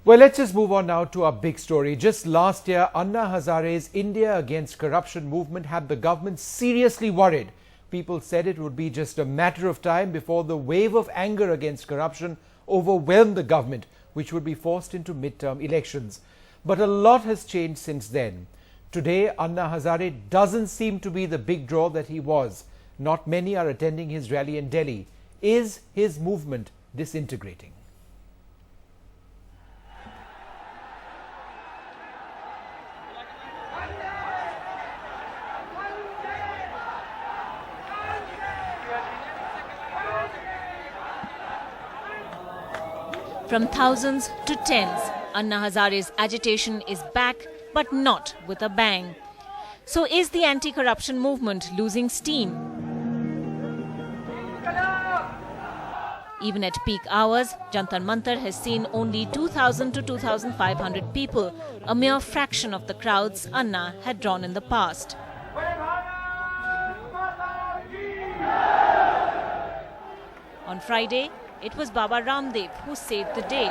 Well, let's just move on now to our big story. Just last year, Anna Hazare's India Against Corruption movement had the government seriously worried. People said it would be just a matter of time before the wave of anger against corruption overwhelmed the government, which would be forced into midterm elections. But a lot has changed since then. Today, Anna Hazare doesn't seem to be the big draw that he was. Not many are attending his rally in Delhi. Is his movement disintegrating? From thousands to tens, Anna Hazare's agitation is back, but not with a bang. So is the anti-corruption movement losing steam? Even at peak hours, Jantar Mantar has seen only 2,000 to 2,500 people, a mere fraction of the crowds Anna had drawn in the past. On Friday, it was Baba Ramdev who saved the day,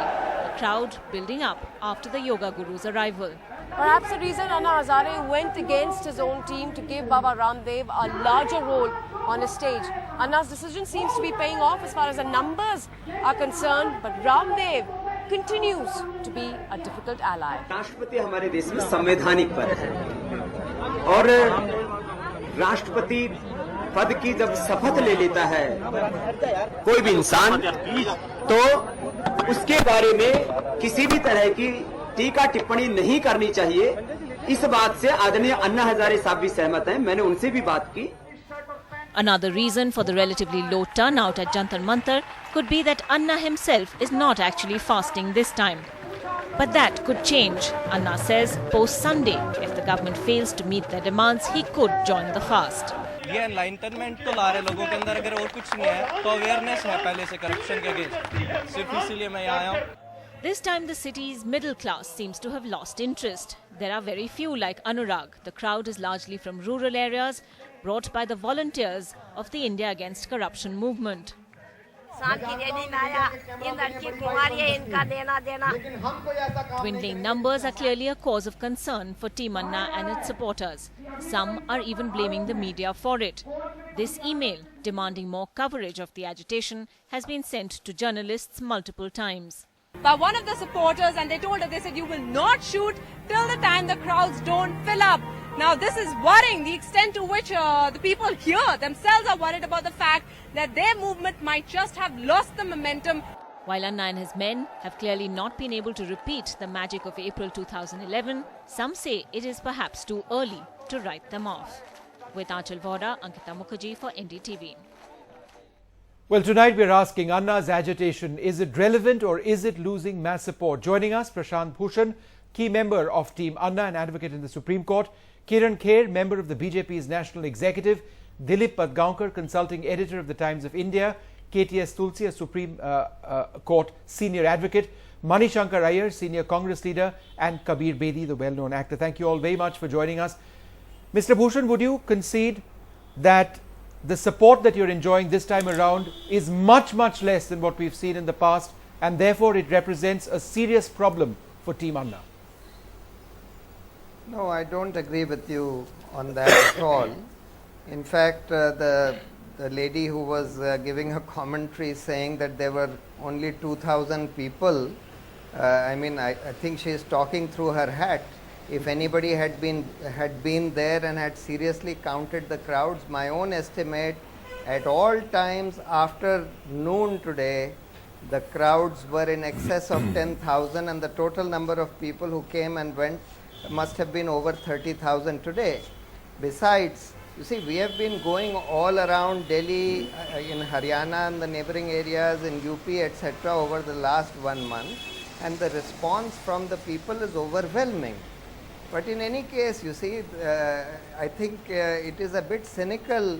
the crowd building up after the yoga guru's arrival. Perhaps the reason Anna Hazare went against his own team to give Baba Ramdev a larger role on his stage. Anna's decision seems to be paying off as far as the numbers are concerned, but Ramdev continues to be a difficult ally. राष्ट्रपति हमारे देश में संवैधानिक पद है और राष्ट्रपति पद की जब शपथ ले लेता है कोई भी इंसान तो उसके बारे में किसी भी तरह की टीका टिप्पणी नहीं करनी चाहिए। इस बात से आदरणीय अन्ना हजारे साहब भी सहमत हैं, मैंने उनसे भी बात की। Another reason for the relatively low turnout at Jantar Mantar could be that Anna himself is not actually fasting this time. But that could change, Anna says, post-Sunday. If the government fails to meet their demands, he could join the fast. ये enlightenment तो ला रहे लोगों के अंदर, अगर और कुछ नहीं है तो अवेयरनेस है पहले से करप्शन के अगेंस्ट, सिर्फ इसीलिए मैं यहाँ आया हूँ। This time the city's middle class seems to have lost interest. There are very few like Anurag. The crowd is largely from rural areas, brought by the volunteers of the India Against Corruption movement. Dwindling numbers are clearly a cause of concern for Team Anna and its supporters. Some are even blaming the media for it. This email, demanding more coverage of the agitation, has been sent to journalists multiple times. By one of the supporters, and they told her, they said, you will not shoot till the time the crowds don't fill up. Now this is worrying, the extent to which the people here themselves are worried about the fact that their movement might just have lost the momentum. While Anna and his men have clearly not been able to repeat the magic of April 2011, some say it is perhaps too early to write them off. With Achal Vohra, Ankita Mukherjee for NDTV. Well, tonight we're asking Anna's agitation, is it relevant or is it losing mass support? Joining us, Prashant Bhushan, key member of Team Anna and advocate in the Supreme Court, Kiran Kher, member of the BJP's National Executive, Dilip Padgaonkar, consulting editor of the Times of India, KTS Tulsi, a Supreme Court senior advocate, Mani Shankar Iyer, senior Congress leader, and Kabir Bedi, the well-known actor. Thank you all very much for joining us. Mr. Bhushan, would you concede that the support that you're enjoying this time around is much, much less than what we've seen in the past, and therefore it represents a serious problem for Team Anna? No, I don't agree with you on that at all. In fact, the lady who was giving a commentary saying that there were only 2,000 people, I think she is talking through her hat. If anybody had been there and had seriously counted the crowds, my own estimate, at all times after noon today, the crowds were in excess of 10,000, and the total number of people who came and went must have been over 30,000 today. Besides, you see, we have been going all around Delhi, in Haryana and the neighboring areas, in UP, etc. over the last 1 month, and the response from the people is overwhelming. But in any case, you see, I think it is a bit cynical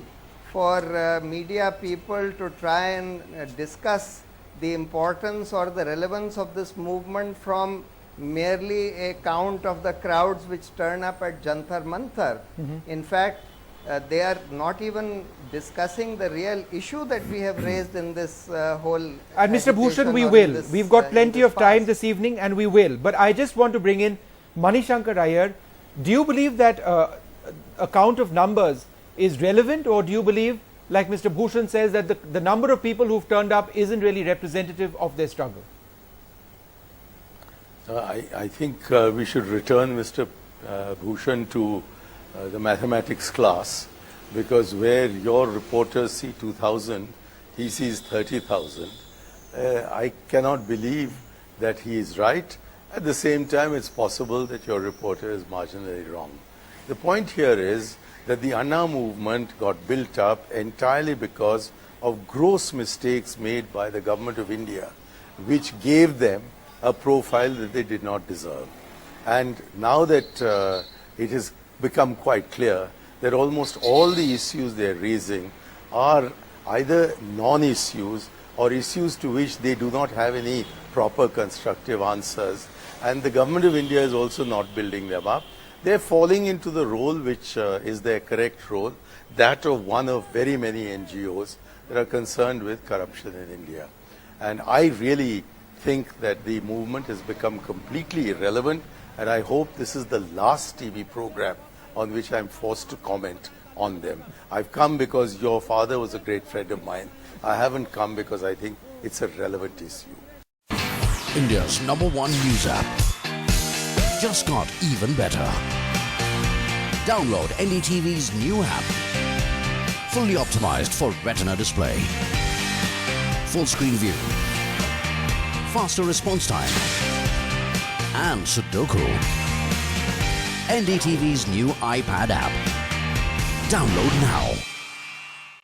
for media people to try and discuss the importance or the relevance of this movement from merely a count of the crowds which turn up at Jantar Mantar. In fact, they are not even discussing the real issue that we have raised in this whole. And Mr. Bhushan, agitation we or in will. this, We've got in plenty this of time past. this evening, and we will. But I just want to bring in Manishankar Iyer. Do you believe that a count of numbers is relevant, or do you believe, like Mr. Bhushan says, that the number of people who've turned up isn't really representative of their struggle? I think we should return Mr. Bhushan to the mathematics class, because where your reporters see 2,000, he sees 30,000. I cannot believe that he is right. At the same time, it's possible that your reporter is marginally wrong. The point here is that the Anna movement got built up entirely because of gross mistakes made by the government of India, which gave them a profile that they did not deserve. And now that it has become quite clear that almost all the issues they are raising are either non-issues or issues to which they do not have any proper constructive answers, and the government of India is also not building them up. They are falling into the role which is their correct role, that of one of very many NGOs that are concerned with corruption in India. And I really think that the movement has become completely irrelevant, and I hope this is the last TV program on which I'm forced to comment on them. I've come because your father was a great friend of mine. I haven't come because I think it's a relevant issue. India's #1 news app just got even better. Download NDTV's new app. Fully optimized for retina display. Full screen view. Faster response time. And Sudoku. NDTV's new iPad app. Download now.